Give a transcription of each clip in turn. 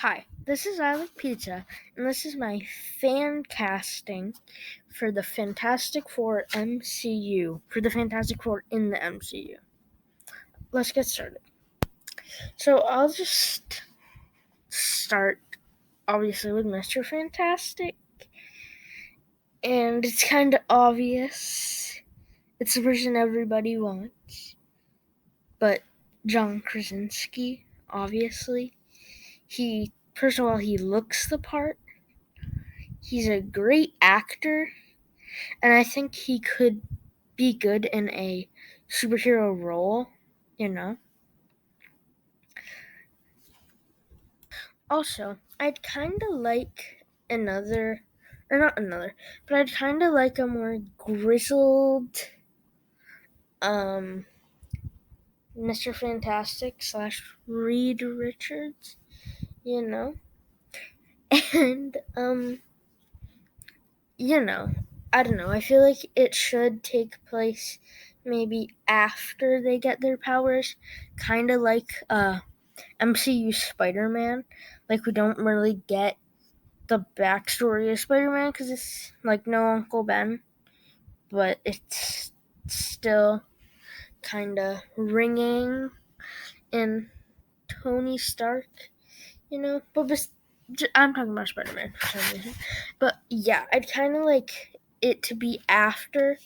Hi, this is ILikePizza, and this is my fan casting for the Fantastic Four MCU, for the Fantastic Four in the MCU. Let's get started. So I'll just start, obviously, with Mr. Fantastic, and it's kind of obvious. It's the person everybody wants, but John Krasinski, obviously. First of all, he looks the part. He's a great actor, and I think he could be good in a superhero role, you know. Also, I'd kind of like but I'd kind of like a more grizzled, Mr. Fantastic / Reed Richards, you know, and I don't know. I feel like it should take place maybe after they get their powers, kind of like MCU Spider-Man. Like, we don't really get the backstory of Spider-Man because it's like no Uncle Ben, but it's still kind of ringing in Tony Stark, But I'm talking about Spider-Man for some reason. But yeah, I'd kind of like it to be after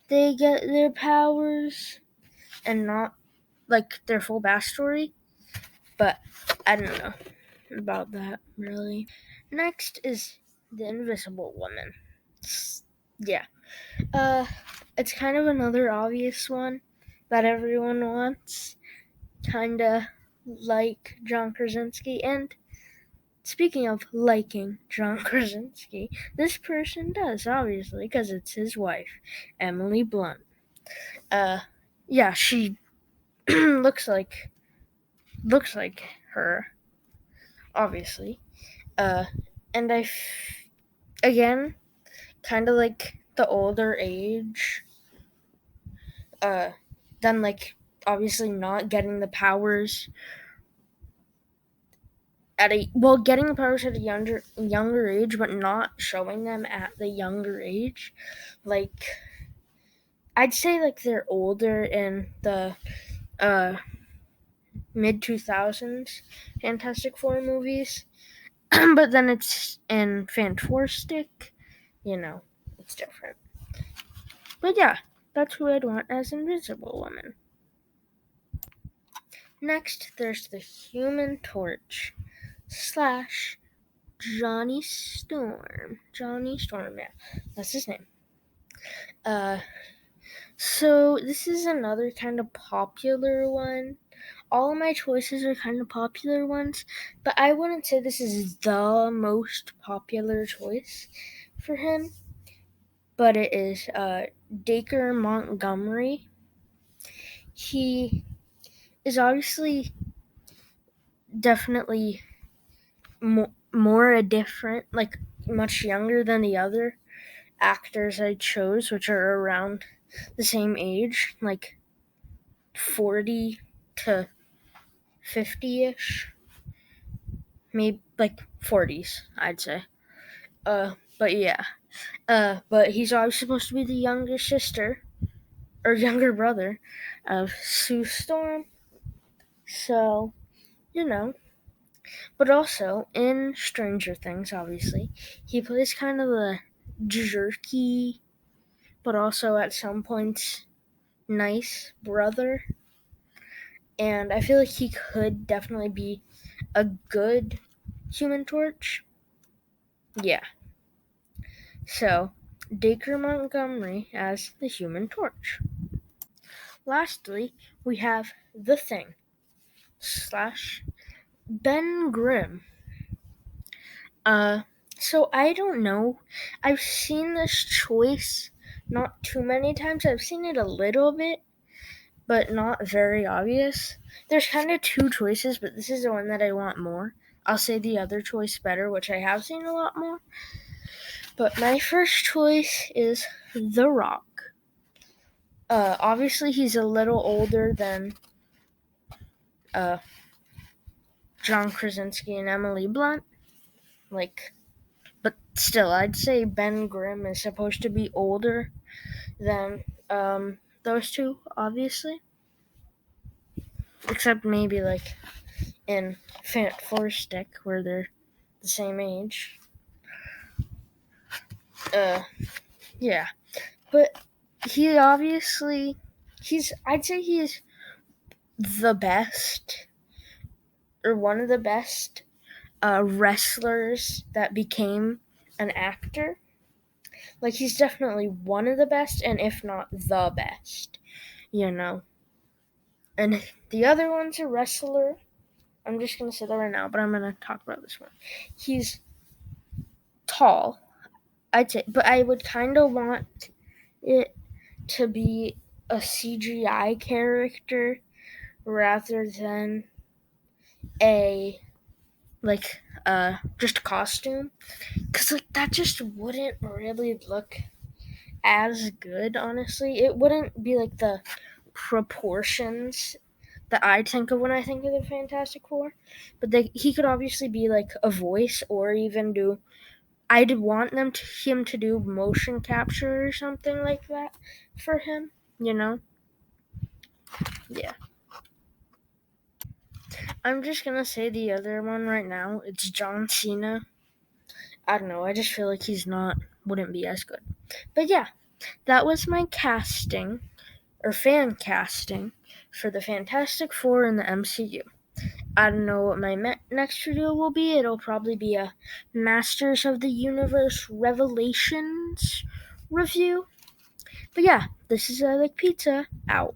they get their powers and not like their full backstory. But I don't know about that, really. Next is the Invisible Woman. Yeah. It's kind of another obvious one that everyone wants. Kinda like John Krasinski. And speaking of liking John Krasinski, this person does, obviously, because it's his wife, Emily Blunt. Yeah, she looks like her, obviously. And again, kind of like the older age, then like obviously not getting the powers getting the powers at a younger age, but not showing them at the younger age. Like, I'd say like they're older in the mid 2000s Fantastic Four movies, but then it's in Fantastic, it's different. But yeah, that's who I'd want as Invisible Woman. Next, there's the Human Torch / Johnny Storm. Johnny Storm, yeah, that's his name. So this is another kind of popular one. All of my choices are kind of popular ones, but I wouldn't say this is the most popular choice for him. But it is Dacre Montgomery. He is obviously definitely more a different, like much younger than the other actors I chose, which are around the same age, like 40 to 50-ish, maybe like 40s, I'd say. But yeah, but he's always supposed to be the younger sister or younger brother of Sue Storm. So, but also in Stranger Things, obviously, he plays kind of a jerky, but also at some points nice brother. And I feel like he could definitely be a good Human Torch. Yeah. So, Dacre Montgomery as the Human Torch. Lastly, we have The Thing / Ben Grimm. So I don't know. I've seen this choice not too many times. I've seen it a little bit, but not very obvious. There's kind of two choices, but this is the one that I want more. I'll say the other choice better, which I have seen a lot more. But my first choice is The Rock. Obviously he's a little older than John Krasinski and Emily Blunt. Like, but still, I'd say Ben Grimm is supposed to be older than those two, obviously. Except maybe like in Fantastic Four, where they're the same age. Yeah. But he obviously, I'd say he's the best, or one of the best wrestlers that became an actor. Like, he's definitely one of the best, and if not the best, you know. And the other one's a wrestler. I'm just going to say that right now, but I'm going to talk about this one. He's tall, I'd say, but I would kind of want it to be a CGI character rather than a just a costume, because like that just wouldn't really look as good. Honestly, it wouldn't be like the proportions that I think of when I think of the Fantastic Four. But he could obviously be like a voice, or even do. I'd want him to do motion capture or something like that for him. You know, yeah. I'm just gonna say the other one right now. It's John Cena. I don't know. I just feel like wouldn't be as good. But yeah, that was my casting or fan casting for the Fantastic Four in the MCU. I don't know what my next video will be. It'll probably be a Masters of the Universe Revelations review. But yeah, this is ILikePizza out.